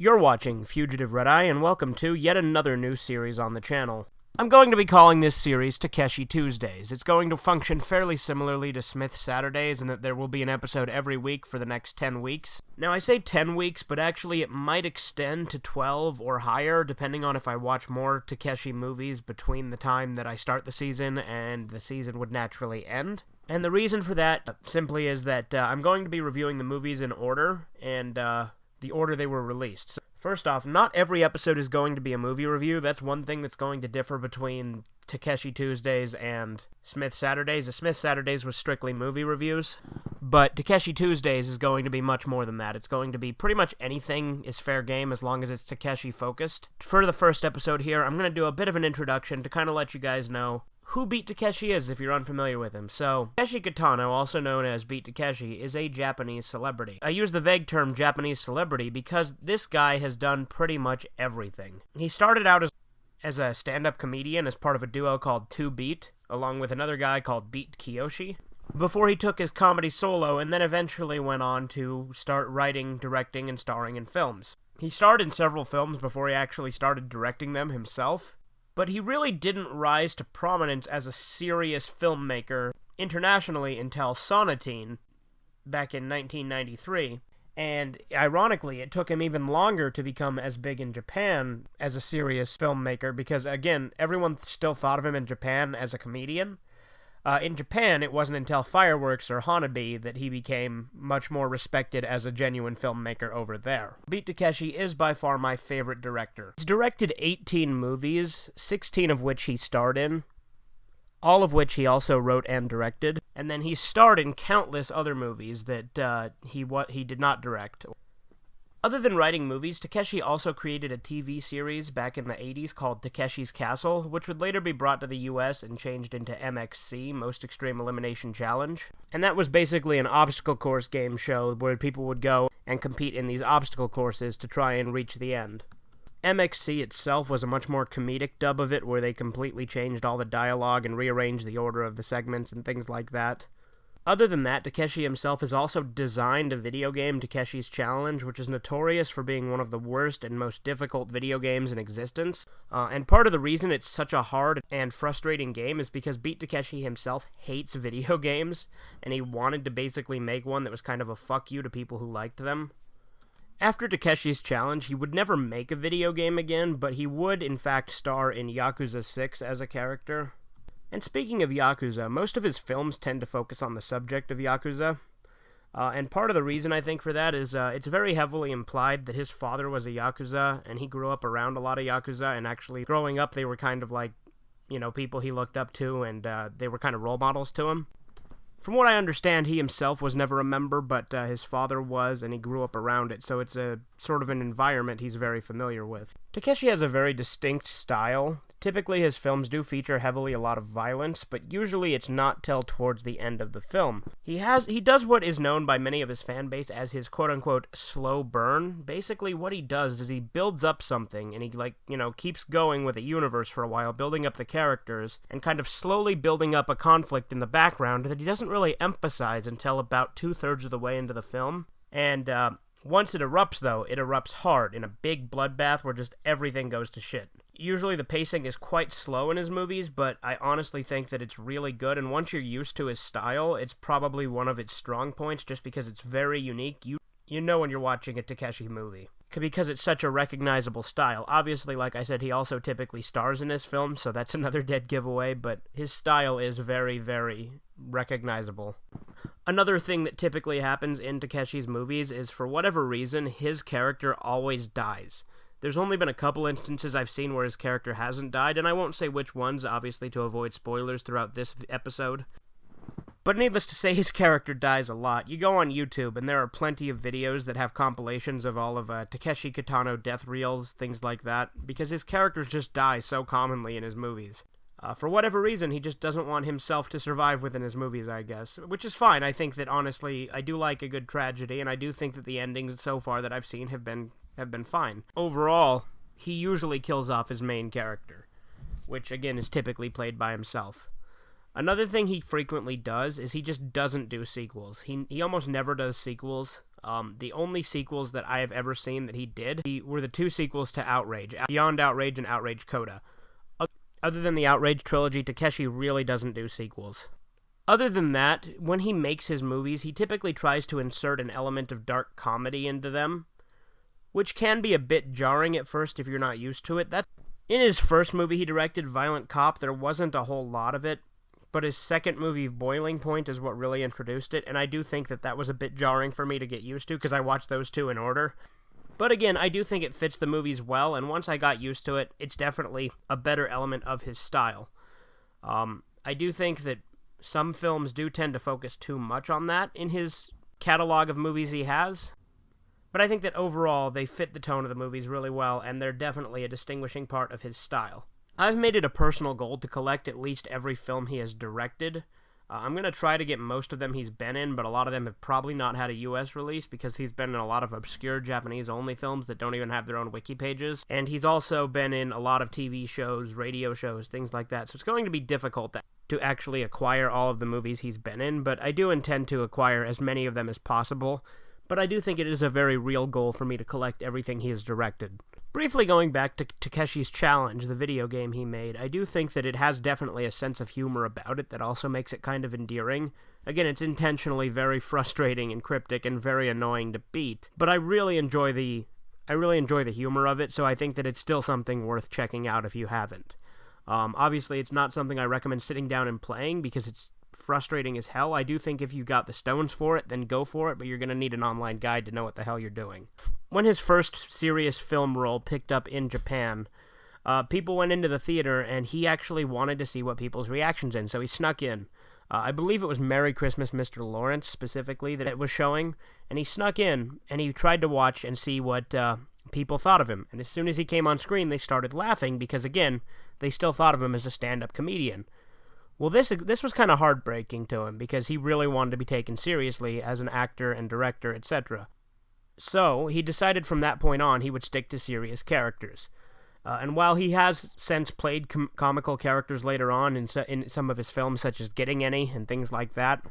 You're watching Fugitive Red-Eye, and welcome to yet another new series on the channel. I'm going to be calling this series Takeshi Tuesdays. It's going to function fairly similarly to Smith Saturdays in that there will be an episode every week for the next 10 weeks. Now, I say 10 weeks, but actually it might extend to 12 or higher, depending on if I watch more Takeshi movies between the time that I start the season and the season would naturally end. And the reason for that simply is that I'm going to be reviewing the movies in order, and the order they were released. So first off, not every episode is going to be a movie review. That's one thing that's going to differ between Takeshi Tuesdays and Smith Saturdays. The Smith Saturdays was strictly movie reviews, but Takeshi Tuesdays is going to be much more than that. It's going to be pretty much anything is fair game as long as it's Takeshi focused. For the first episode here, I'm going to do a bit of an introduction to kind of let you guys know who Beat Takeshi is if you're unfamiliar with him. So, Takeshi Kitano, also known as Beat Takeshi, is a Japanese celebrity. I use the vague term Japanese celebrity because this guy has done pretty much everything. He started out as a stand-up comedian as part of a duo called 2 Beat, along with another guy called Beat Kiyoshi, before he took his comedy solo and then eventually went on to start writing, directing, and starring in films. He starred in several films before he actually started directing them himself, but he really didn't rise to prominence as a serious filmmaker internationally until Sonatine back in 1993. And ironically, it took him even longer to become as big in Japan as a serious filmmaker because, again, everyone still thought of him in Japan as a comedian. In Japan, it wasn't until Fireworks or Hanabi that he became much more respected as a genuine filmmaker over there. Beat Takeshi is by far my favorite director. He's directed 18 movies, 16 of which he starred in, all of which he also wrote and directed, and then he starred in countless other movies that he did not direct. Other than writing movies, Takeshi also created a TV series back in the 80s called Takeshi's Castle, which would later be brought to the US and changed into MXC, Most Extreme Elimination Challenge. And that was basically an obstacle course game show where people would go and compete in these obstacle courses to try and reach the end. MXC itself was a much more comedic dub of it, where they completely changed all the dialogue and rearranged the order of the segments and things like that. Other than that, Takeshi himself has also designed a video game, Takeshi's Challenge, which is notorious for being one of the worst and most difficult video games in existence. And part of the reason it's such a hard and frustrating game is because Beat Takeshi himself hates video games, and he wanted to basically make one that was kind of a fuck you to people who liked them. After Takeshi's Challenge, he would never make a video game again, but he would in fact star in Yakuza 6 as a character. And speaking of Yakuza, most of his films tend to focus on the subject of Yakuza. And part of the reason I think for that is it's very heavily implied that his father was a Yakuza, and he grew up around a lot of Yakuza, and actually growing up they were kind of like, people he looked up to, and they were kind of role models to him. From what I understand, he himself was never a member, but his father was, and he grew up around it, so it's a sort of an environment he's very familiar with. Takeshi has a very distinct style. Typically, his films do feature heavily a lot of violence, but usually it's not till towards the end of the film. He does what is known by many of his fan base as his quote-unquote slow burn. Basically, what he does is he builds up something, and he, keeps going with a universe for a while, building up the characters, and kind of slowly building up a conflict in the background that he doesn't really emphasize until about 2/3 of the way into the film. And, once it erupts, though, it erupts hard, in a big bloodbath where just everything goes to shit. Usually the pacing is quite slow in his movies, but I honestly think that it's really good, and once you're used to his style, it's probably one of its strong points, just because it's very unique. You know when you're watching a Takeshi movie, because it's such a recognizable style. Obviously, like I said, he also typically stars in his films, so that's another dead giveaway, but his style is very, very recognizable. Another thing that typically happens in Takeshi's movies is, for whatever reason, his character always dies. There's only been a couple instances I've seen where his character hasn't died, and I won't say which ones, obviously to avoid spoilers throughout this episode. But needless to say, his character dies a lot. You go on YouTube, and there are plenty of videos that have compilations of all of Takeshi Kitano death reels, things like that, because his characters just die so commonly in his movies. For whatever reason, he just doesn't want himself to survive within his movies, I guess. Which is fine. I think that, honestly, I do like a good tragedy, and I do think that the endings so far that I've seen have been fine. Overall, he usually kills off his main character, which, again, is typically played by himself. Another thing he frequently does is he just doesn't do sequels. He almost never does sequels. The only sequels that I have ever seen that he did were the 2 sequels to Outrage, Beyond Outrage and Outrage Coda. Other than the Outrage trilogy, Takeshi really doesn't do sequels. Other than that, when he makes his movies, he typically tries to insert an element of dark comedy into them, which can be a bit jarring at first if you're not used to it. In his first movie he directed, Violent Cop, there wasn't a whole lot of it, but his second movie, Boiling Point, is what really introduced it, and I do think that was a bit jarring for me to get used to, because I watched those 2 in order. But again, I do think it fits the movies well, and once I got used to it, it's definitely a better element of his style. I do think that some films do tend to focus too much on that in his catalog of movies he has, but I think that overall they fit the tone of the movies really well, and they're definitely a distinguishing part of his style. I've made it a personal goal to collect at least every film he has directed. I'm going to try to get most of them he's been in, but a lot of them have probably not had a US release because he's been in a lot of obscure Japanese-only films that don't even have their own wiki pages, and he's also been in a lot of TV shows, radio shows, things like that, so it's going to be difficult to actually acquire all of the movies he's been in, but I do intend to acquire as many of them as possible, but I do think it is a very real goal for me to collect everything he has directed. Briefly going back to Takeshi's Challenge, the video game he made, I do think that it has definitely a sense of humor about it that also makes it kind of endearing. Again, it's intentionally very frustrating and cryptic and very annoying to beat, but I really enjoy the humor of it, so I think that it's still something worth checking out if you haven't. Obviously, it's not something I recommend sitting down and playing because it's frustrating as hell. I do think if you got the stones for it, then go for it, but you're going to need an online guide to know what the hell you're doing. When his first serious film role picked up in Japan, people went into the theater, and he actually wanted to see what people's reactions in, so he snuck in. I believe it was Merry Christmas, Mr. Lawrence, specifically, that it was showing, and he snuck in, and he tried to watch and see what people thought of him, and as soon as he came on screen, they started laughing, because, again, they still thought of him as a stand-up comedian. Well, this was kind of heartbreaking to him, because he really wanted to be taken seriously as an actor and director, etc. So, he decided from that point on he would stick to serious characters. And while he has since played comical characters later on in some of his films, such as Getting Any and things like that,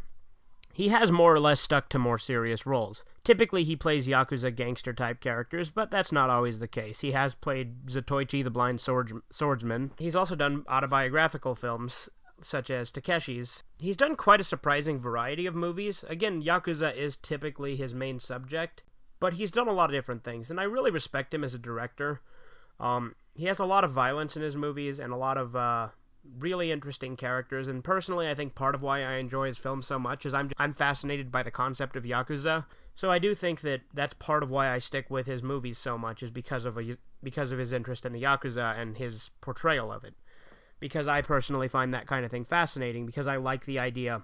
he has more or less stuck to more serious roles. Typically, he plays Yakuza gangster-type characters, but that's not always the case. He has played Zatoichi the Blind Swordsman. He's also done autobiographical films, such as Takeshi's. He's done quite a surprising variety of movies. Again, Yakuza is typically his main subject, but he's done a lot of different things, and I really respect him as a director. He has a lot of violence in his movies and a lot of really interesting characters, and personally I think part of why I enjoy his films so much is I'm fascinated by the concept of Yakuza, so I do think that that's part of why I stick with his movies so much, is because of his interest in the Yakuza and his portrayal of it. Because I personally find that kind of thing fascinating, because I like the idea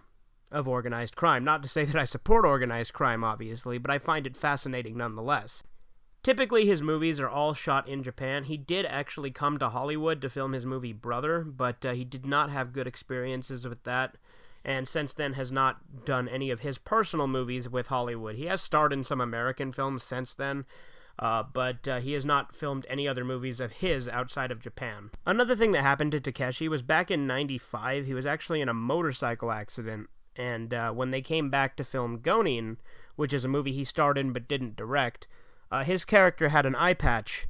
of organized crime. Not to say that I support organized crime, obviously, but I find it fascinating nonetheless. Typically, his movies are all shot in Japan. He did actually come to Hollywood to film his movie Brother, but he did not have good experiences with that, and since then has not done any of his personal movies with Hollywood. He has starred in some American films since then, but he has not filmed any other movies of his outside of Japan. Another thing that happened to Takeshi was back in '95, he was actually in a motorcycle accident, and when they came back to film Gonin, which is a movie he starred in but didn't direct, his character had an eye patch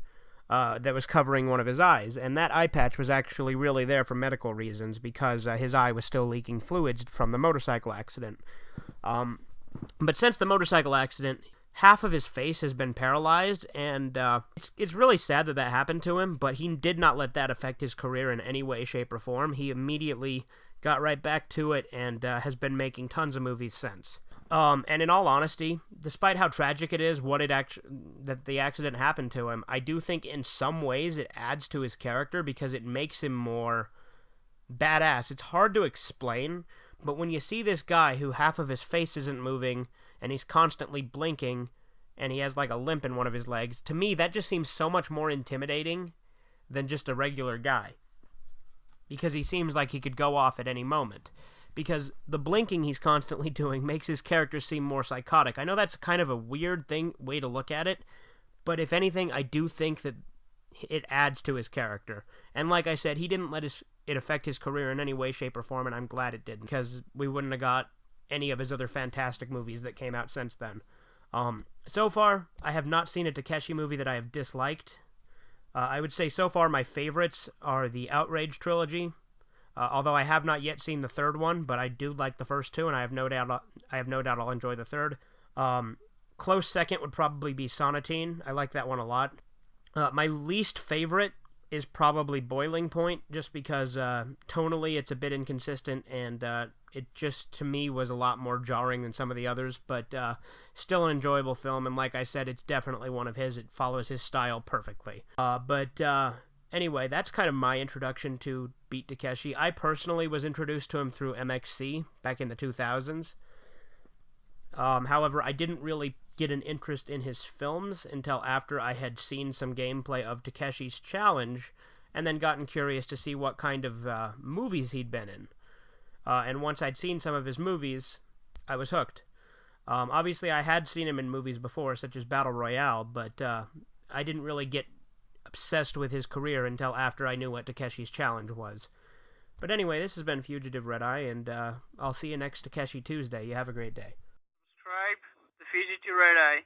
that was covering one of his eyes, and that eye patch was actually really there for medical reasons, because his eye was still leaking fluids from the motorcycle accident. But since the motorcycle accident, half of his face has been paralyzed, and it's really sad that happened to him, but he did not let that affect his career in any way, shape, or form. He immediately got right back to it, and has been making tons of movies since. And in all honesty, despite how tragic it is that the accident happened to him, I do think in some ways it adds to his character because it makes him more badass. It's hard to explain, but when you see this guy who half of his face isn't moving, and he's constantly blinking, and he has like a limp in one of his legs, to me that just seems so much more intimidating than just a regular guy. Because he seems like he could go off at any moment. Because the blinking he's constantly doing makes his character seem more psychotic. I know that's kind of a weird way to look at it, but if anything, I do think that it adds to his character. And like I said, he didn't let it affect his career in any way, shape, or form, and I'm glad it didn't, because we wouldn't have got any of his other fantastic movies that came out since then. So far, I have not seen a Takeshi movie that I have disliked. I would say so far my favorites are the Outrage trilogy, although I have not yet seen the third one, but I do like the first two, and I have no doubt I'll enjoy the third. Close second would probably be Sonatine. I like that one a lot. My least favorite is probably Boiling Point, just because tonally it's a bit inconsistent, and it just, to me, was a lot more jarring than some of the others, but still an enjoyable film, and like I said, it's definitely one of his. It follows his style perfectly. Anyway, that's kind of my introduction to Beat Takeshi. I personally was introduced to him through MXC back in the 2000s. However, I didn't really get an interest in his films until after I had seen some gameplay of Takeshi's Challenge, and then gotten curious to see what kind of movies he'd been in. And once I'd seen some of his movies, I was hooked. Obviously, I had seen him in movies before, such as Battle Royale, but I didn't really get obsessed with his career until after I knew what Takeshi's Challenge was. But anyway, this has been Fugitive Red Eye, and I'll see you next Takeshi Tuesday. You have a great day. Subscribe to Fugitive Red Eye.